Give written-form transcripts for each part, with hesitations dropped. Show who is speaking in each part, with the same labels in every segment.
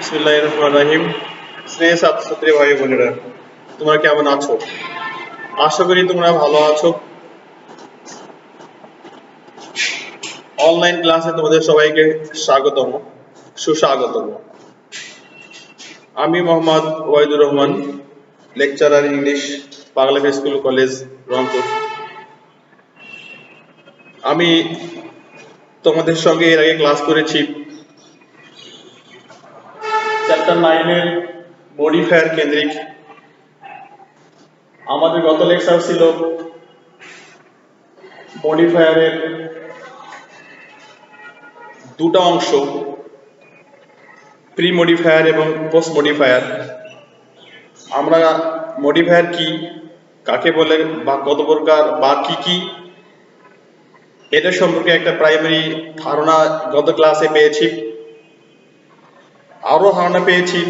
Speaker 1: বিসমিল্লাহির রহমানির রহিম। স্নেহ ছাত্রছাত্রী ভাই বোনেরা, তোমরা কেমন আছো? আশা করি তোমরা ভালো আছো। অনলাইন ক্লাসে তোমাদের সবাইকে স্বাগতম, সুস্বাগতম। আমি Mohammad Wahidur Rahman, lecturer English, Bangla school college, Rangpur. আমি তোমাদের সঙ্গে এর আগে ক্লাস করেছি চ্যাপ্টার 9 এর মডিফায়ার কেন্দ্রিক। আমাদের গত লেকচার ছিল মডিফায়ারের দুটো অংশ, প্রি মডিফায়ার এবং পোস্ট মডিফায়ার। আমরা মডিফায়ার কি, কাকে বলে, বা কত প্রকার, বা কি কি, এটা সম্পর্কে একটা প্রাইমারি ধারণা গত ক্লাসে পেয়েছি। আরও ধারণা পেয়েছি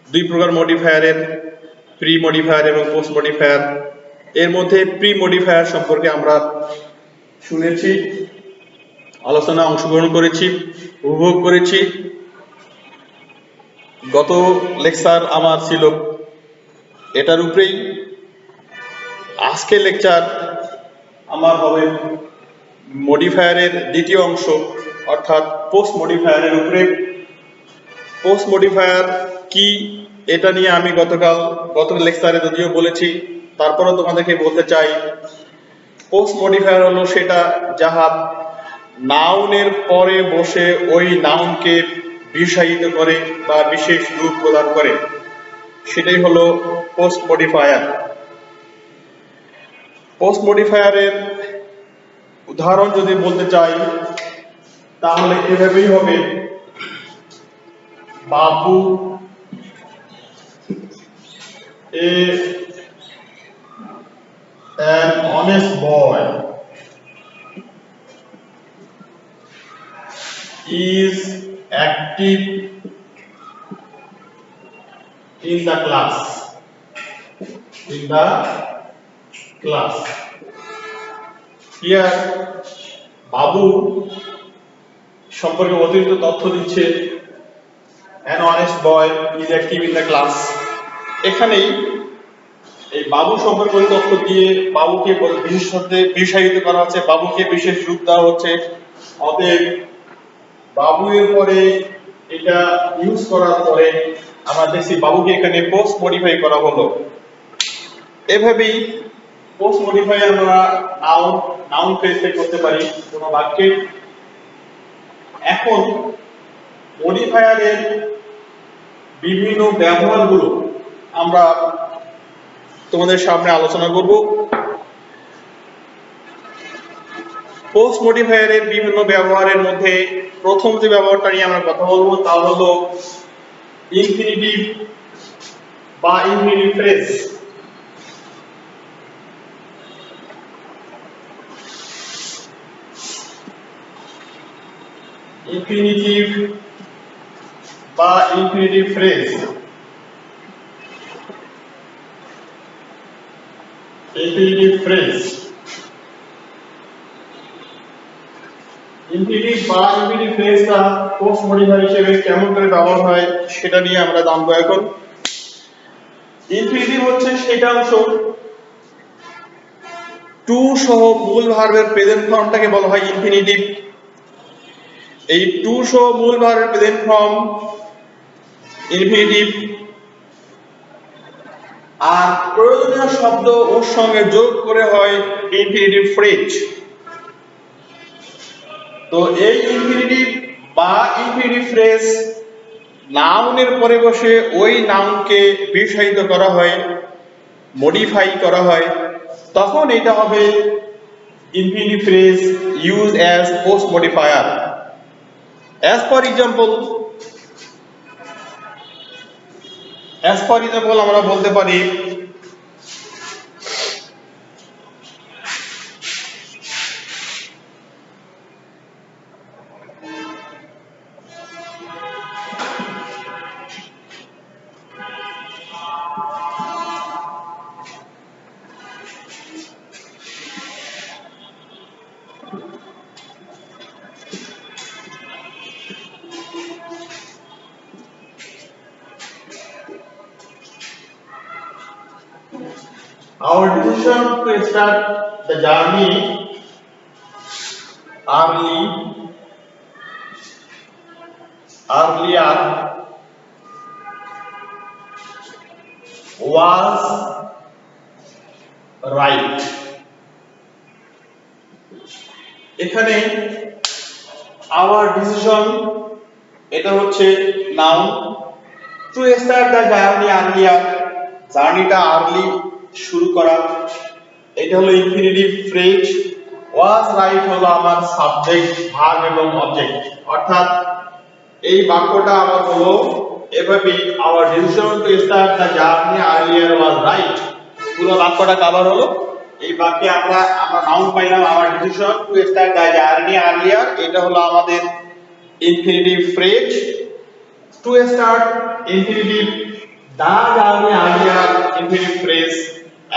Speaker 1: দুই প্রকার মডিফায়ারের, প্রি মডিফায়ার এবং পোস্ট মডিফায়ার। এর মধ্যে প্রি মডিফায়ার সম্পর্কে আমরা শুনেছি, আলোচনা অংশগ্রহণ করেছি, উপভোগ করেছি। গত লেকচার আমার ছিল এটার উপরেই। আজকে লেকচার আমার হবে মডিফায়ারের দ্বিতীয় অংশ, অর্থাৎ পোস্ট মডিফায়ারের উপরে। পোস্ট মডিফায়ার কি, এটা নিয়ে আমি গত লেকচারে যদিও বলেছি, তারপরেও তোমাদেরকে বলতে চাই। পোস্ট মডিফায়ার হলো সেটা যাহা নাউনের পরে বসে ওই নাউনকে বিশেষায়িত করে বা বিশেষ রূপ প্রদান করে, সেটাই হলো পোস্ট মডিফায়ার। পোস্ট মডিফায়ারের উদাহরণ যদি বলতে চাই তাহলে এভাবেই হবে: বাবু an honest boy is active in the class. Here বাবু সম্পর্কে অতিরিক্ত তথ্য দিচ্ছে an honest boy is active in the class। এখানেই এই বাবু সম্পর্কে তথ্য দিয়ে বাবুকে বিশেষায়িত করা হচ্ছে, বাবুকে বিশেষ রূপ দেওয়া হচ্ছে। অতএব বাবু এর পরে এটা ইউজ করার পরে আমরা দেখছি বাবুকে এখানে পোস্ট মডিফাই করা হলো। এভাবেই পোস্ট মডিফাই আমরা নাউন ফ্রেজে করতে পারি কোনো বাক্যে। এখন মডিফায়ারের বিভিন্ন ব্যবহারগুলো আমরা তোমাদের সামনে আলোচনা করব। পোস্ট মডিফায়ারের বিভিন্ন ব্যবহারের মধ্যে প্রথম যে ব্যবহারটা নিয়ে আমরা কথা বলবো তা হলো ইনফিনিটিভ বা ইনফিনিটিভ ফ্রেজ। ইনফিনিটিভ বা infinitive phrase. Infinitive phrase, infinitive বা ইনফিনিটিভ ফ্রেজটা পোস্ট মডিফায়ার হিসেবে কেমন করে ব্যবহার হয় সেটা নিয়ে আমরা জানবো এখন। ইনফিনিটিভ হচ্ছে সেটা অংশ টু সহ মূল ভার্বের প্রেজেন্ট ফর্মটাকে বলা হয় ইনফিনিটিভ। এই টু সহ মূল ভার্বের প্রেজেন্ট ফর্ম ইনফিনিটিভ, আর প্রয়োজনীয় শব্দ ওর সঙ্গে যোগ করে হয় ইনফিনিটিভ ফ্রেজ। তো এই ইনফিনিটিভ বা ইনফিনিটিভ ফ্রেজ নাউনের পরে বসে ওই নাউনকে বিশেষায়িত করা হয়, মডিফাই করা হয়, তখন এটা হবে infinitive phrase use as post modifier. As for example আমরা বলতে পারি our decision to start the journey earlier was right. এখানে our decision এটা হচ্ছে noun, two start the journey earlier, জার্নিটা আর্লি শুরু করা, এটা হলো ইনফিনিটিভ ফ্রেজ। ওয়াজ রাইট হলো আমার সাবজেক্ট, ভার্ব এবং অবজেক্ট। অর্থাৎ এই বাক্যটা আমার হলো এভাবে, our decision to start the journey earlier was right. পুরো বাক্যটা কভার হলো এই বাক্যে আমরা নাউন পাইলাম our decision to start the journey earlier, এটা হলো আমাদের infinitive phrase. To start infinitive, the journey earlier infinitive phrase,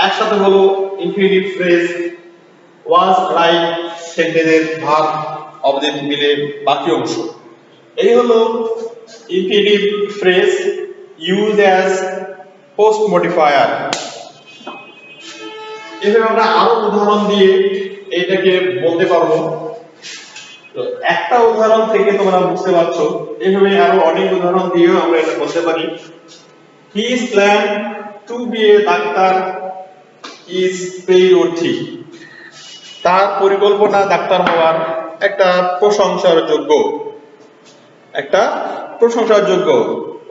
Speaker 1: একসাথে হলো ইনফিনিটিভ ফ্রেজ। ওয়াজ রাইট সেন্টেন্সের ভার্ব অবজেক্ট মিলে বাকি অংশ। এই হলো infinitive phrase use as post modifier. এভাবে আমরা আরো উদাহরণ দিয়ে এটাকে বলতে পারবো। তো একটা উদাহরণ থেকে তোমরা বুঝতে পারছো, এইভাবে আরো অনেক উদাহরণ দিয়েও আমরা এটা বলতে পারি। He is plan to be a doctor is প্রেইরথি, তার পরিকল্পনা ডাক্তার হওয়ার একটা প্রশংসার যোগ্য, একটা প্রশংসার যোগ্য।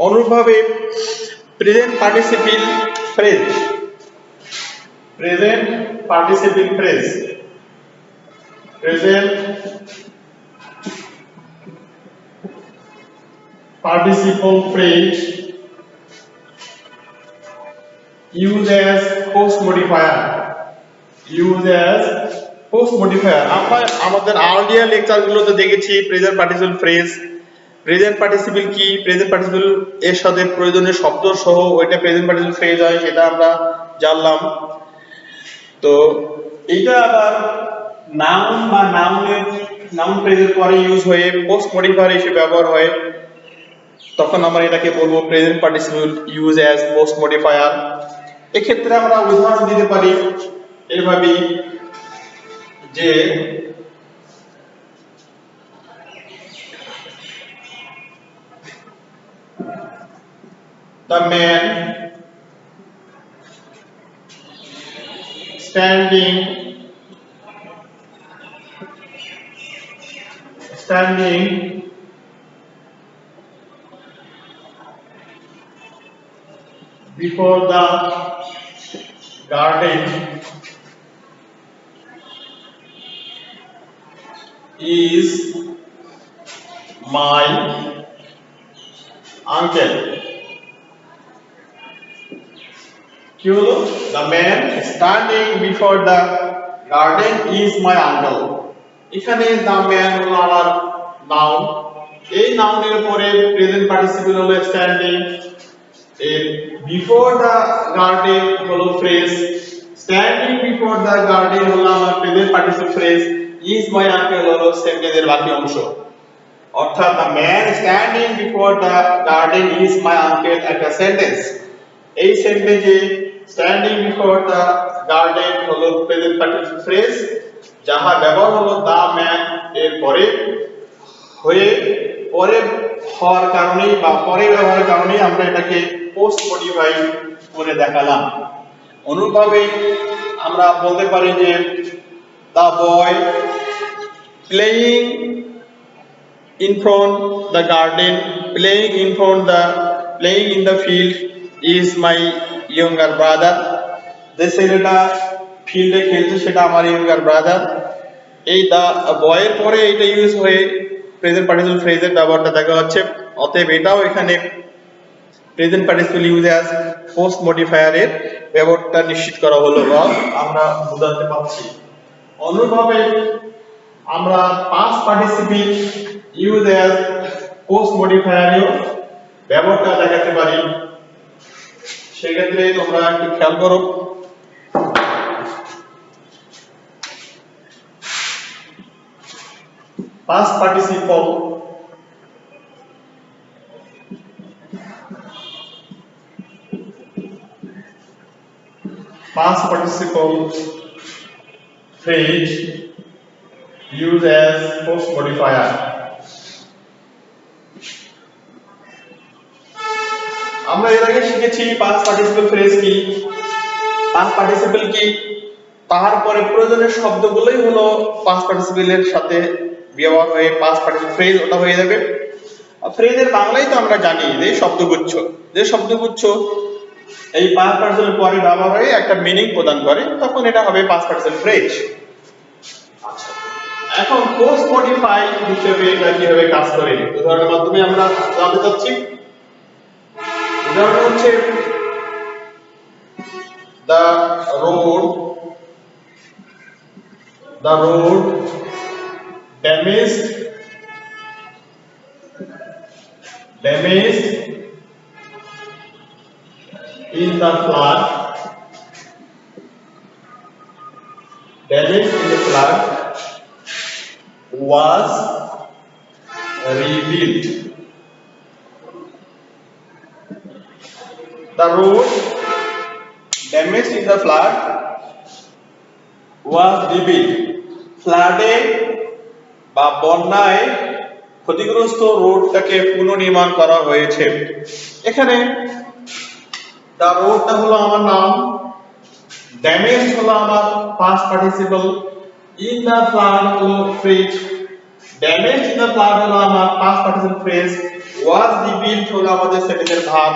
Speaker 1: অনুরূপভাবে present participle phrase, present participle phrase, present participle phrase used as post modifier, used as post modifier। আমরা আমাদের আর্লিয়ার লেকচারগুলোতে দেখেছি present participle phrase, present participle কি, প্রেজেন্ট পার্টিসিপল এর সাথে প্রয়োজনীয় শব্দ সহ ওইটা প্রেজেন্ট পার্টিসিপল ফ্রেজ হয়, সেটা আমরা জানলাম। তো এইটা আবার নাউন বা নাউন ফ্রেজের পরে ইউজ হয়ে পোস্ট মডিফায়ার হিসেবে ব্যবহার হয়, তখন আমরা এটাকে বলবো present participle use as post modifier. এক্ষেত্রে আমরা উদাহরণ দিতে পারি এইভাবে যে the man standing before the garden is my uncle। কি হলো? The man standing before the garden is my uncle। এখানে the man হলো আমার নাউন, এই নাউনের পরে প্রেজেন্ট পার্টিসিপল হলো স্ট্যান্ডিং, এর বিফোর দা গার্ডেন হলো phrase, standing before the garden হলো আমার present participle phrase, is my uncle হলো সেন্টেন্সের বাকি অংশ। অর্থাৎ the man standing before the garden is my uncle একটা সেন্টেন্স। এই সেন্টেন্সে স্ট্যান্ডিং বিফোর দা গার্ডেন হলো প্রেজেন্ট পার্টিসিপল ফ্রেজ, যাহা ব্যবহার হলো দা ম্যান এর পরে হয়ে, পরে হওয়ার কারণে বা পরে ব্যবহারের কারণে আমরা এটাকে পোস্ট মডিফাই করে দেখালাম। অনুরূপভাবে আমরা বলতে পারি যে দা বয় playing in front the garden, playing in the field is my younger brother। যে ছেলেটা ফিল্ডে খেলছে সেটা আমার younger brother। এই দা বয়ের পরে এটা ইউজ হয়ে প্রেজেন্ট পার্টিসিপল ফ্রেজের ব্যবহারটা দেখা যাচ্ছে। অতএব এটাও এখানে present participle use as post modifier এর ব্যবহারটা নিশ্চিত করা হলো বা আমরা বুঝাতে পারছি। অনুরূপভাবে আমরা past participle use as post মডিফায়ারেও ব্যবহারটা দেখাতে পারি। সেক্ষেত্রে তোমরা একটু খেয়াল করো, past participle past participle phrase used as post modifier. আমরা এর আগে শিখেছি past participle phrase কি, past participle কি, তারপরে প্রয়োজনীয় শব্দগুলোই হলো past participle এর সাথে ব্যবহার হয়ে past participle phrase ওটা হয়ে যাবে। ফ্রেজের বাংলায় তো আমরা জানি যে শব্দগুচ্ছ এই past participle পরে ব্যবহার হয়ে একটা মিনিং প্রদান করে, তখন এটা হবে past participle phrase। এখন পোস্ট মডিফাই হিসেবে এটা কিভাবে কাজ করে উদাহরণের মাধ্যমে আমরা জানতে চাচ্ছি। উদাহরণ হচ্ছে the road damaged in the flood was rebuilt. The road damaged in the flood was rebuilt. ফ্লাডে বা বন্যায় ক্ষতিগ্রস্ত রোডটাকে পুনর্নির্মাণ করা হয়েছে। এখানে দা রোডটা হলো আমার নাম, ড্যামেজ হলো আমার past participle, in the flood হলো phrase, damage in the flood হলো আমার past participle phrase, was rebuild হলো আমাদের সেন্টেন্সের ভার্ব।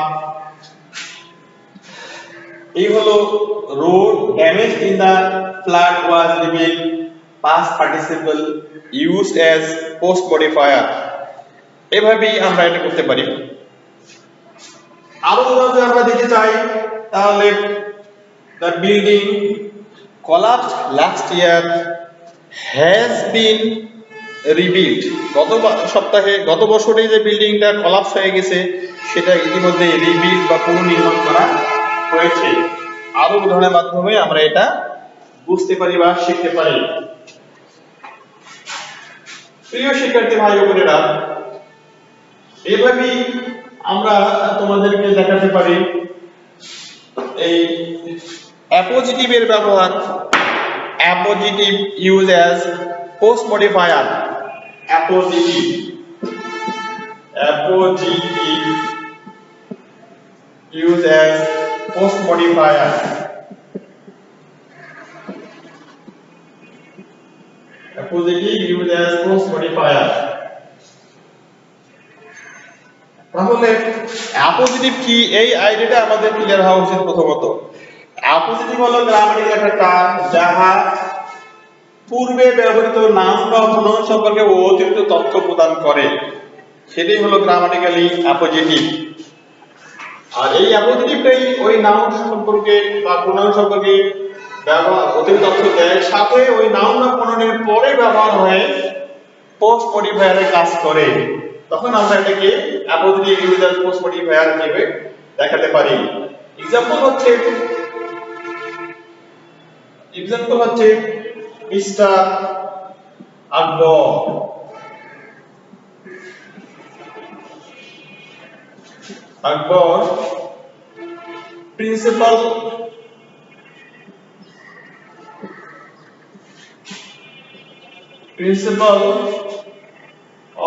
Speaker 1: এই হলো road damage in the flood was rebuild, past participle used as post modifier। এভাবেই আমরা এটা করতে পারি। আরো যদি আমরা দেখতে চাই তাহলে the building collapsed last year has been rebuilt। গত বছরে যে বিল্ডিংটা কলাপস হয়ে গেছে সেটা ইতিমধ্যে রিবিল্ড বা পুনর্নির্মাণ করা হয়েছে। আরো উদাহরণের মাধ্যমে আমরা এটা বুঝতে পারি বা শিখতে পারি। প্রিয় শিক্ষার্থী ভাই ও বোনেরা, এভাবেই আমরা তোমাদেরকে দেখাতে পারি এই অ্যাপোজিটিভের ব্যবহার, appositive use as post modifier. Appositive use as post modifier. Positive used as post modifier। তাহলে অ্যাপোজিটিভ কি এই আইডিয়াটা আমাদের ক্লিয়ার হওয়া উচিত। প্রথমত অ্যাপোজিটিভ হলো গ্রামাটিক্যাল একটা টার্ম যাহা পূর্বে ব্যবহৃত নাউন বা প্রোনাউন সম্পর্কে অতিরিক্ত তথ্য প্রদান করে, সেটাই হলো গ্রামাটিক্যালি অ্যাপোজিটিভ। আর এই অ্যাপোজিটিভটাই ওই নাউন সম্পর্কে বা প্রোনাউন সম্পর্কে অতিরিক্ত তথ্য দেয়, সাথে ওই নাউন বা প্রোনাউনের পরে ব্যবহার হয়ে পোস্ট মডিফায়ারে কাজ করে। তখন আমরা এটাকে appositive use as post modifier হিসেবে দেখাতে পারি। এক্সাম্পল হচ্ছে mister Akbar principal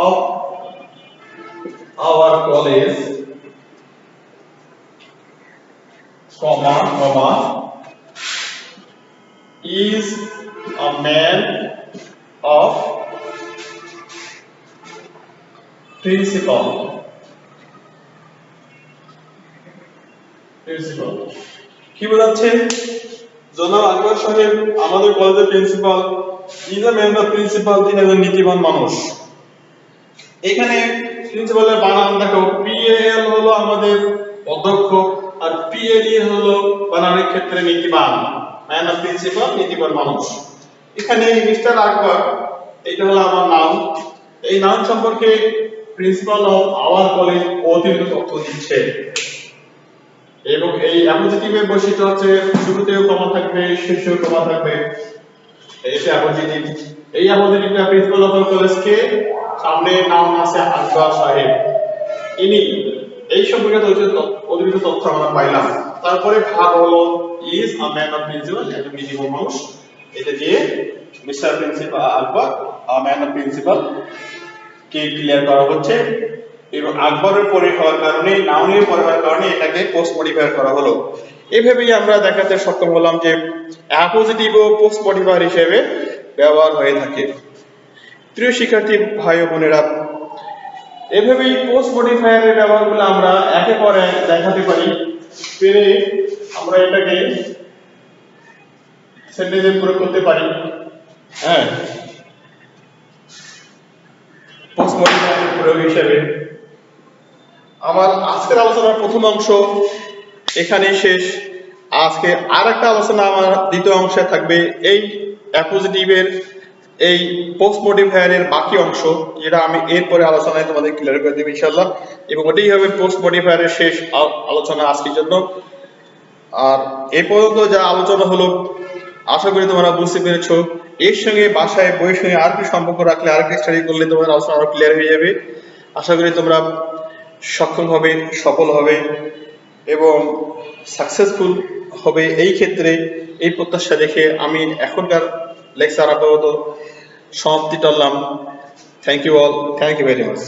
Speaker 1: of our college, is a man of principle। কি বোঝাচ্ছে? জনাব আকবর সাহেব আমাদের কলেজের principal, is a man of principal, তিনি একজন নীতিবান মানুষ। এখানে প্রিন্সিপালের বানান দেখো, পিএল হলো আমাদের অধ্যক্ষ আর পিএলই হলো বানানের ক্ষেত্রে নীতিবান, ম্যান অফ প্রিন্সিপাল নীতিবান মানুষ। এখানে মিস্টার আকবর এটা হলো আমার নাম, এই নাম সম্পর্কে প্রিন্সিপাল অফ আওয়ার কলেজ অতিরিক্ত তথ্য দিচ্ছে। এবং এই অ্যাপোজিটিভের বৈশিষ্ট্য হচ্ছে শুরুতেও কমা থাকবে, শেষেও কমা থাকবে। এটা অ্যাপোজিটিভ। এই অ্যাপোজিটিভটা প্রিন্সিপাল অফ কলেজকে সামনে নাম আছে আকবর সাহেব, ইনি এই সম্পর্কে অতিরিক্ত তথ্য আমরা পাইলাম। তারপরে ভাগ হলো is a man of principal, একটা মিনিমাম মানুষ, এটা দিয়ে mister principal Akbar a man of principal K clear করা হচ্ছে এবং আকবরের পরে হওয়ার কারণে নাউনের পরে হওয়ার কারণে এটাকে পোস্ট মডিফায়ার করা হলো। এভাবেই আমরা দেখাতে সক্ষম হলাম যে অ্যাপোজিটিভ ও পোস্ট মডিফায়ার হিসেবে ব্যবহার হয়ে থাকে। প্রিয় শিক্ষার্থী ভাই ও বোনেরা, এভাবেই পোস্ট মডিফায়ারের ব্যবহারগুলো আমরা একে পর এক দেখাতে পারি, পেরে আমরা এটাকে সেন্টেন্সে প্রয়োগ করতে পারি। হ্যাঁ, পোস্ট মডিফায়ারের প্রয়োগ হিসেবে আমার আজকের আলোচনার প্রথম অংশ এখানেই শেষ। আজকে আর একটা আলোচনা আমার দ্বিতীয় অংশে থাকবে এই অ্যাপোজিটিভের এই পোস্ট মডিফায়ারের বাকি অংশ, যেটা আমি এরপরে আলোচনায় তোমাদের ক্লিয়ার করে দেব ইনশাআল্লাহ, এবং ওটাই হবে পোস্ট মডিফায়ারের শেষ আলোচনা আজকের জন্য। আর এ পর্যন্ত যা আলোচনা হলো আশা করি তোমরা বুঝতে পেরেছো। এর সঙ্গে বাসায় বইয়ের সঙ্গে আর কি সম্পর্ক রাখলে, আর কি স্টাডি করলে তোমাদের আলোচনা আরো ক্লিয়ার হয়ে যাবে। আশা করি তোমরা সক্ষম হবে, সফল হবে এবং সাকসেসফুল হবে এই ক্ষেত্রে, এই প্রত্যাশা রেখে আমি এখনকার লেকচার আপাতত সমাপ্তি টানলাম। Thank you all, thank you very much.